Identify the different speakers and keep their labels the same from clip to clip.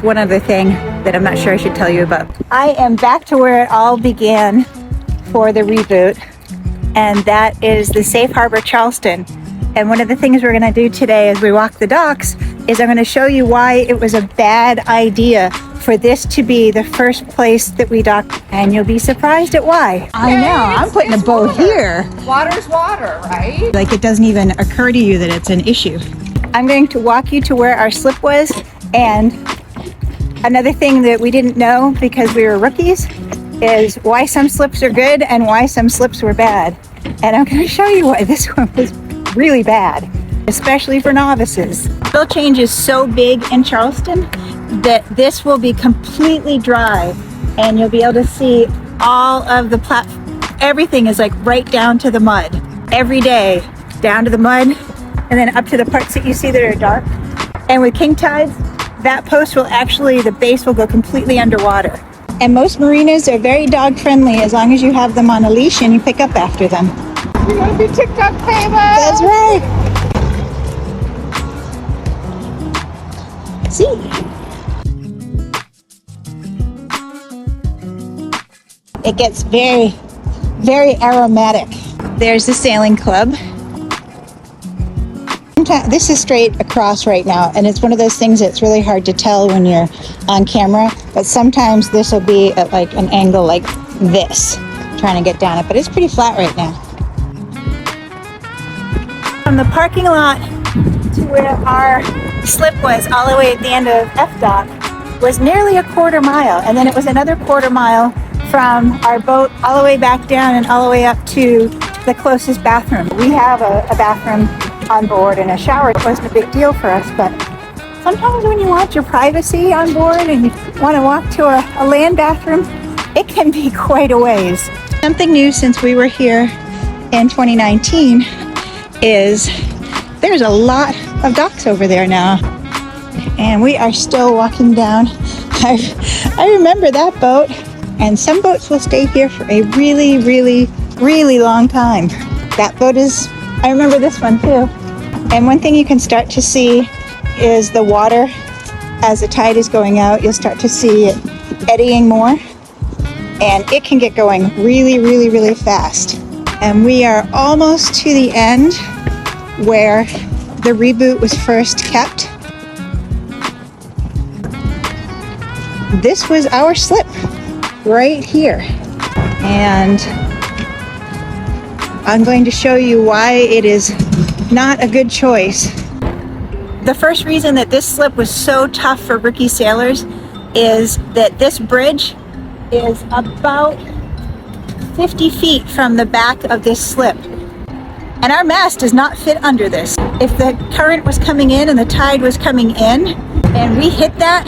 Speaker 1: there's one other thing that I'm not sure I should tell you about. I am back to where it all began for the reboot, and that is the Safe Harbor Charleston. And one of the things we're gonna do today as we walk the docks is I'm gonna show you why it was a bad idea for this to be the first place that we dock, and you'll be surprised at why. I know, I'm putting a boat here.
Speaker 2: Water's water, right?
Speaker 1: Like, it doesn't even occur to you that it's an issue. I'm going to walk you to where our slip was, and another thing that we didn't know because we were rookies is why some slips are good and why some slips were bad. And I'm gonna show you why this one was really bad, especially for novices. The oil change is so big in Charleston that this will be completely dry, and you'll be able to see all of the everything is like right down to the mud. Every day, down to the mud, and then up to the parts that you see that are dark. And with king tides, that post will actually, the base will go completely underwater. And most marinas are very dog friendly as long as you have them on a leash and you pick up after them.
Speaker 2: You're gonna be TikTok famous!
Speaker 1: That's right! See? It gets very, very aromatic. There's the sailing club. This is straight across right now, and it's one of those things that's really hard to tell when you're on camera, but sometimes this will be at like an angle like this, trying to get down it, but it's pretty flat right now. From the parking lot to where our slip was, all the way at the end of F dock, was nearly a quarter mile, and then it was another quarter mile from our boat all the way back down and all the way up to the closest bathroom. We have a bathroom on board and a shower. It wasn't a big deal for us, but sometimes when you want your privacy on board and you want to walk to a land bathroom, it can be quite a ways. Something new since we were here in 2019 is there's a lot of docks over there now, and we are still walking down. I remember that boat, and some boats will stay here for a really, really, really long time. That boat is, I remember this one too. And one thing you can start to see is the water, as the tide is going out, you'll start to see it eddying more, and it can get going really, really, really fast. And we are almost to the end where the Reboot was first kept. This was our slip right here, and I'm going to show you why it is not a good choice. The first reason that this slip was so tough for rookie sailors is that this bridge is about 50 feet from the back of this slip, and our mast does not fit under this. If the current was coming in and the tide was coming in and we hit that,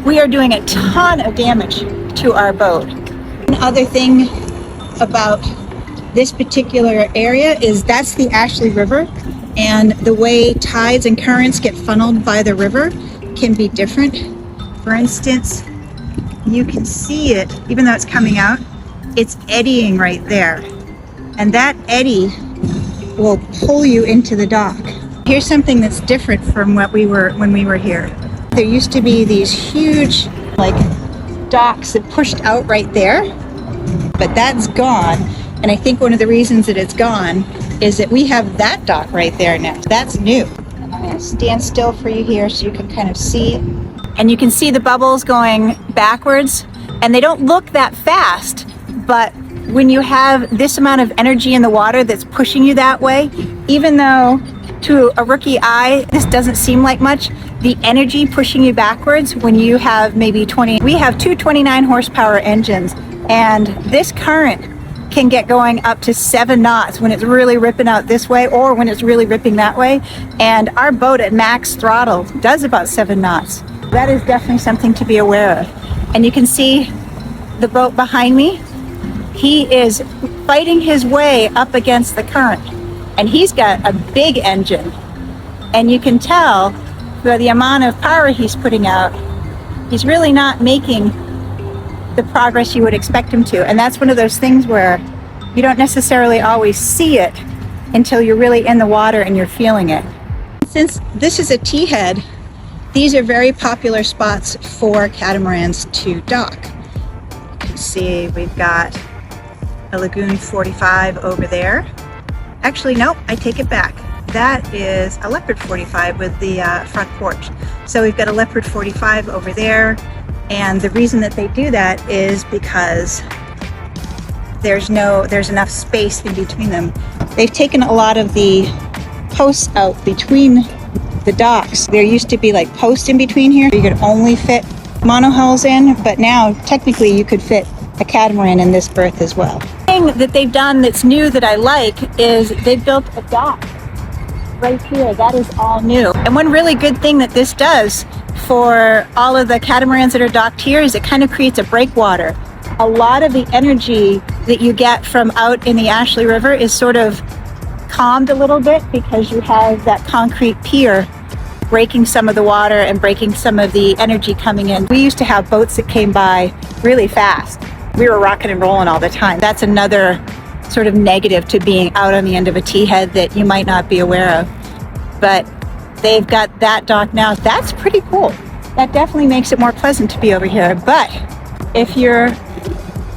Speaker 1: we are doing a ton of damage to our boat. Another thing about this particular area is that's the Ashley River, and the way tides and currents get funneled by the river can be different. For instance, you can see it, even though it's coming out, it's eddying right there, and that eddy will pull you into the dock. Here's something that's different from what we were when we were here. There used to be these huge like docks that pushed out right there, but that's gone. And I think one of the reasons that it's gone is that we have that dock right there now. That's new. I'm gonna stand still for you here so you can kind of see. And you can see the bubbles going backwards, and they don't look that fast, but when you have this amount of energy in the water that's pushing you that way, even though to a rookie eye this doesn't seem like much, the energy pushing you backwards when you have maybe 20, we have two 29 horsepower engines, and this current can get going up to 7 knots when it's really ripping out this way or when it's really ripping that way. And our boat at max throttle does about 7 knots. That is definitely something to be aware of. And you can see the boat behind me. He is fighting his way up against the current, and he's got a big engine. And you can tell by the amount of power he's putting out, he's really not making the progress you would expect him to. And that's one of those things where you don't necessarily always see it until you're really in the water and you're feeling it. Since this is a T-head, These are very popular spots for catamarans to dock. You can see we've got a Lagoon 45 over there. Actually, nope, I take it back. That is a Leopard 45 with the front porch. So we've got a Leopard 45 over there, and the reason that they do that is because there's enough space in between them. They've taken a lot of the posts out between the docks. There used to be like posts in between here. You could only fit monohulls in, but now technically you could fit a catamaran in this berth as well. The thing that they've done that's new that I like is they've built a dock right here. That is all new. And one really good thing that this does for all of the catamarans that are docked here is it kind of creates a breakwater. A lot of the energy that you get from out in the Ashley River is sort of calmed a little bit because you have that concrete pier breaking some of the water and breaking some of the energy coming in. We used to have boats that came by really fast. We were rocking and rolling all the time. That's another sort of negative to being out on the end of a T-head that you might not be aware of. But they've got that dock now. That's pretty cool. That definitely makes it more pleasant to be over here. But if you're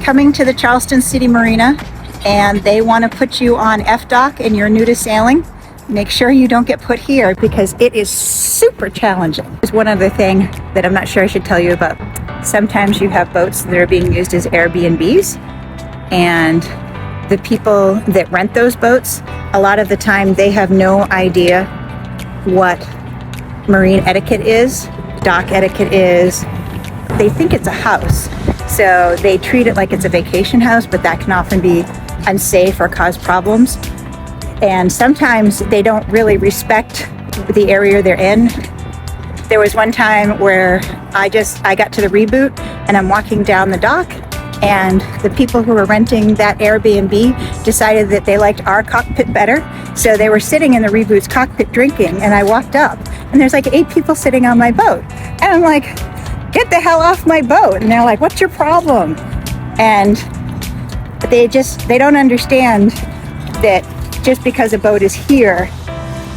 Speaker 1: coming to the Charleston City Marina and they want to put you on F dock and you're new to sailing, make sure you don't get put here because it is super challenging. There's one other thing that I'm not sure I should tell you about. Sometimes you have boats that are being used as Airbnbs, and the people that rent those boats, a lot of the time they have no idea what marine etiquette is, dock etiquette is. They think it's a house, so they treat it like it's a vacation house, but that can often be unsafe or cause problems. And sometimes they don't really respect the area they're in. There was one time where I got to the Reboot and I'm walking down the dock, and the people who were renting that Airbnb decided that they liked our cockpit better. So they were sitting in the Reboot's cockpit drinking, and I walked up and there's like 8 people sitting on my boat. And I'm like, get the hell off my boat. And they're like, what's your problem? And they don't understand that just because a boat is here,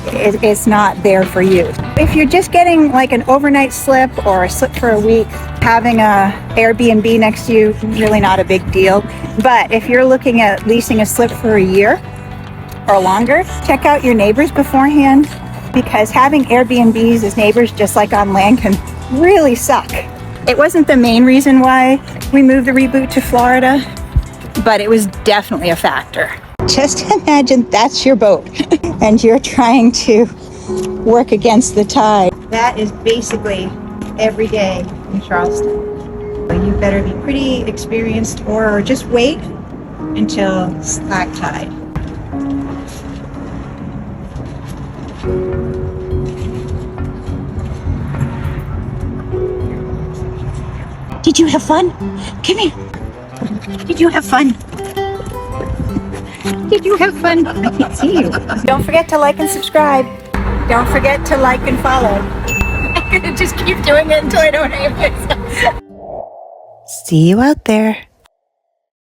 Speaker 1: it's not there for you. If you're just getting like an overnight slip or a slip for a week, having a Airbnb next to you, really not a big deal. But if you're looking at leasing a slip for a year or longer, check out your neighbors beforehand, because having Airbnbs as neighbors, just like on land, can really suck. It wasn't the main reason why we moved the Reboot to Florida, but it was definitely a factor. Just imagine that's your boat and you're trying to work against the tide. That is basically every day in Charleston. You better be pretty experienced or just wait until slack tide. Did you have fun? Come here. Did you have fun? Did you have fun? I can't see you. Don't forget to like and subscribe. Don't forget to like and follow. I'm gonna just keep doing it until I don't hate myself. See you out there.